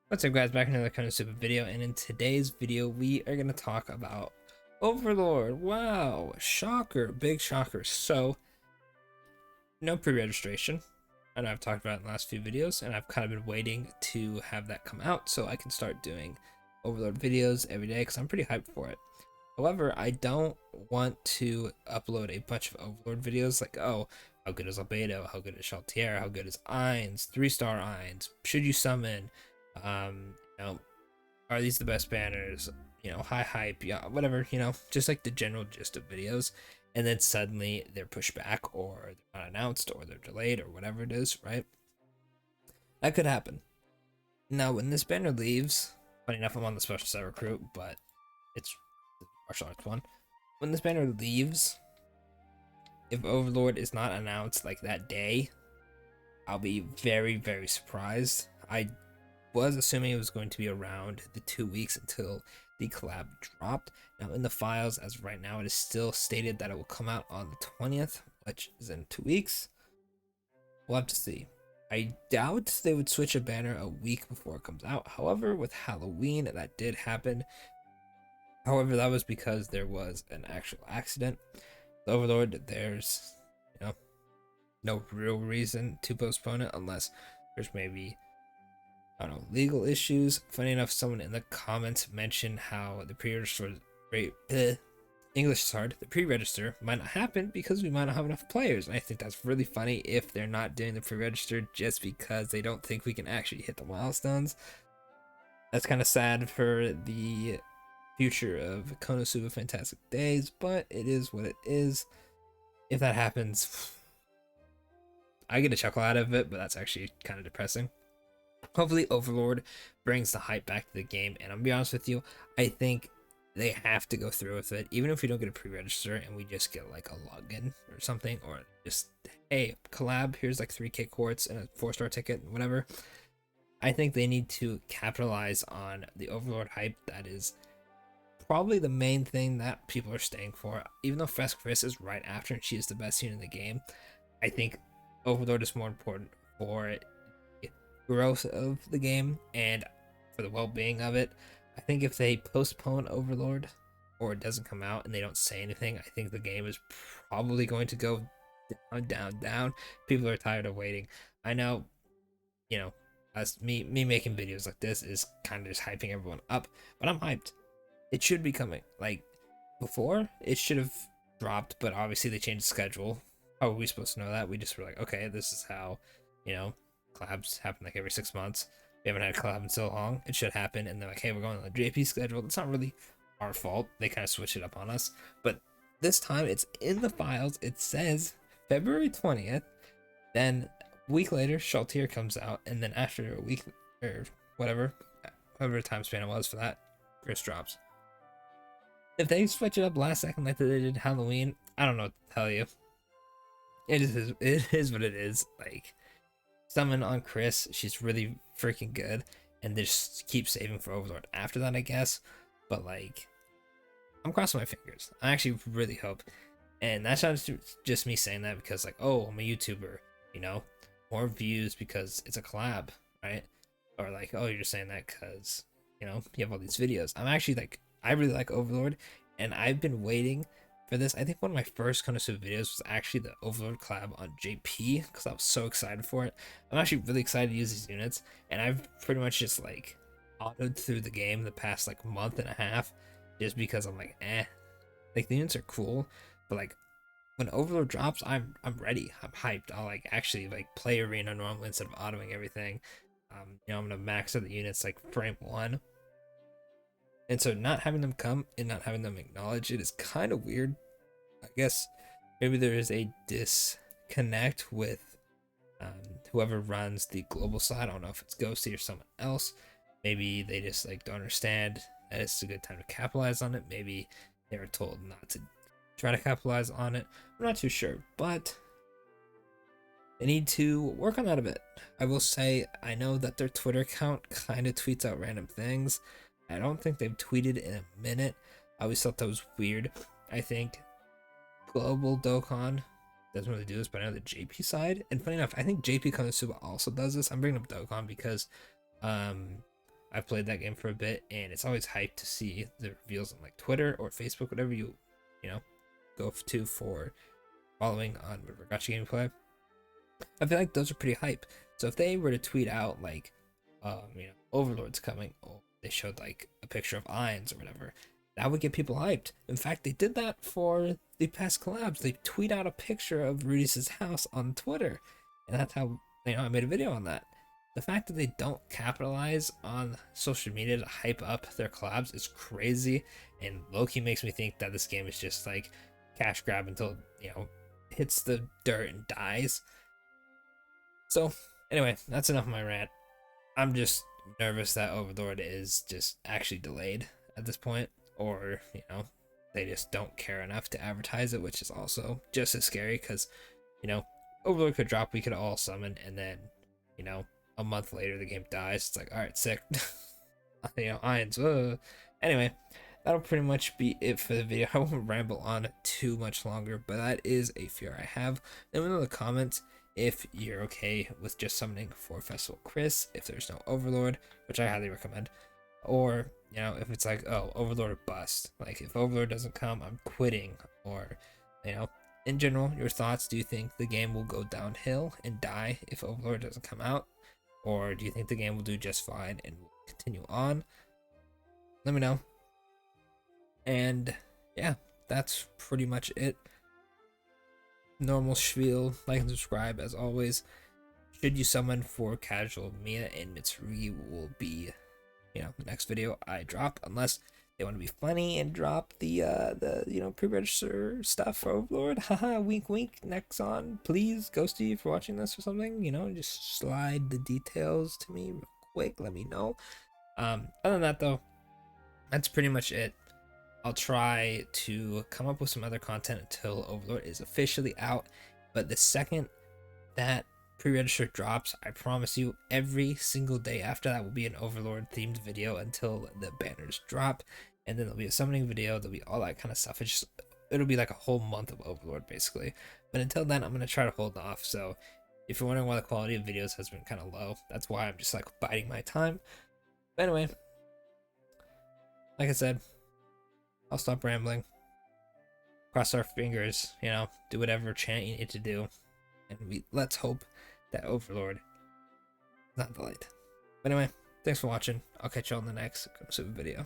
What's up guys, back in another Konosuba video, and in today's video we are going to talk about Overlord. Wow, shocker, big shocker. So, no pre-registration. I know I've talked about it in the last few videos, and I've kind of been waiting to have that come out so I can start doing Overlord videos every day because I'm pretty hyped for it. However, I don't want to upload a bunch of Overlord videos like, oh, how good is Albedo, how good is Shaltier, how good is Ainz, 3-star Ainz, should you summon, are these the best banners, high hype, yeah, whatever, just like the general gist of videos. And then suddenly they're pushed back or they're not announced or they're delayed or whatever it is, right? That could happen. Now, when this banner leaves, funny enough, I'm on the special set recruit, but it's the martial arts one. When this banner leaves, if Overlord is not announced like that day, I'll be very, very surprised. I was assuming it was going to be around the 2 weeks until the collab dropped. Now, in the files, as of right now, it is still stated that it will come out on the 20th, which is in 2 weeks. We'll have to see. I doubt they would switch a banner a week before it comes out. However, with Halloween, that did happen. However, that was because there was an actual accident. The Overlord, there's, no real reason to postpone it unless there's maybe, I don't know, legal issues. Funny enough, someone in the comments mentioned how the pre-register English is hard. The pre-register might not happen because we might not have enough players. And I think that's really funny if they're not doing the pre-register just because they don't think we can actually hit the milestones. That's kind of sad for the future of Konosuba Fantastic Days, but it is what it is. If that happens, I get a chuckle out of it, but that's actually kind of depressing. Hopefully Overlord brings the hype back to the game, and I'll be honest with you, I think they have to go through with it. Even if we don't get a pre-register and we just get like a login or something, or just, hey, collab, here's like 3k quartz and a 4-star ticket, whatever. I think they need to capitalize on the Overlord hype. That is probably the main thing that people are staying for. Even though Fresk Chris is right after and she is the best unit in the game, I think Overlord is more important for growth of the game and for the well-being of it. I think if they postpone Overlord or it doesn't come out and they don't say anything, I think the game is probably going to go down. People are tired of waiting. I know, as me making videos like this is kind of just hyping everyone up, but I'm hyped. It should be coming. Like before, it should have dropped, but obviously they changed the schedule. How are we supposed to know that? We just were like, okay, this is how, collabs happen like every 6 months. We haven't had a collab in so long. It should happen. And they're like, hey, we're going on the JP schedule. It's not really our fault. They kind of switched it up on us. But this time it's in the files. It says February 20th. Then a week later, Shaltier comes out. And then after a week or whatever time span it was for that, Chris drops. If they switch it up last second like they did Halloween, I don't know what to tell you. It is what it is. Like, summon on Chris, she's really freaking good, and they just keep saving for Overlord after that, I guess. But like, I'm crossing my fingers. I actually really hope, and that's not just me saying that because like, oh, I'm a YouTuber, more views because it's a collab, right? Or like, oh, you're just saying that because you have all these videos. I'm actually like, I really like Overlord, and I've been waiting for this. I think one of my first Konosuba videos was actually the Overlord collab on JP because I was so excited for it. I'm actually really excited to use these units, and I've pretty much just like autoed through the game the past like month and a half just because I'm like, like the units are cool, but like when Overlord drops, I'm ready. I'm hyped. I'll like actually like play arena normally instead of autoing everything. I'm gonna max out the units like frame 1. And so not having them come and not having them acknowledge it is kind of weird. I guess maybe there is a disconnect with whoever runs the global side. I don't know if it's Ghosty or someone else. Maybe they just like don't understand that it's a good time to capitalize on it. Maybe they were told not to try to capitalize on it. I'm not too sure, but they need to work on that a bit. I will say, I know that their Twitter account kind of tweets out random things. I don't think they've tweeted in a minute. I always thought that was weird. I think Global Dokkan doesn't really do this, but I know the JP side. And funny enough, I think JP Konosuba also does this. I'm bringing up Dokkan because I've played that game for a bit, and it's always hyped to see the reveals on like Twitter or Facebook, whatever you know go to for following on Gacha gameplay. I feel like those are pretty hype. So if they were to tweet out like, Overlord's coming, or they showed like a picture of Irons or whatever, that would get people hyped. In fact, they did that for the past collabs. They tweet out a picture of Rudy's house on Twitter, and that's how I made a video on that. The fact that they don't capitalize on social media to hype up their collabs is crazy, and low-key makes me think that this game is just like cash grab until hits the dirt and dies. So anyway, that's enough of my rant. I'm just nervous that Overlord is just actually delayed at this point, or they just don't care enough to advertise it, which is also just as scary because Overlord could drop, we could all summon, and then a month later the game dies. It's like, all right, sick. Irons. Anyway, that'll pretty much be it for the video. I won't ramble on too much longer, but that is a fear I have. Let me know in the comments if you're okay with just summoning for Festival Chris if there's no Overlord, which I highly recommend, or if it's like, oh, Overlord or bust, like if Overlord doesn't come, I'm quitting, or in general, your thoughts. Do you think the game will go downhill and die if Overlord doesn't come out, or do you think the game will do just fine and will continue on? Let me know. And yeah, that's pretty much it. Normal spiel, like and subscribe as always. Should you summon for casual, Mia and Mitsurugi will be the next video I drop, unless they want to be funny and drop the pre-register stuff for Overlord. Haha, wink wink. Nexon, please, Ghosty, if you're watching this or something, just slide the details to me real quick, let me know. Other than that though, that's pretty much it. I'll try to come up with some other content until Overlord is officially out, but the second that pre-register drops, I promise you every single day after that will be an Overlord themed video until the banners drop, and then there'll be a summoning video, there'll be all that kind of stuff. It'll be like a whole month of Overlord basically, but until then I'm gonna try to hold off. So if you're wondering why the quality of videos has been kind of low, that's why I'm just like biding my time. But anyway, like I said, I'll stop rambling. Cross our fingers, do whatever chant you need to do, and let's hope that Overlord is not delayed. But anyway, thanks for watching. I'll catch you on the next Konosuba video.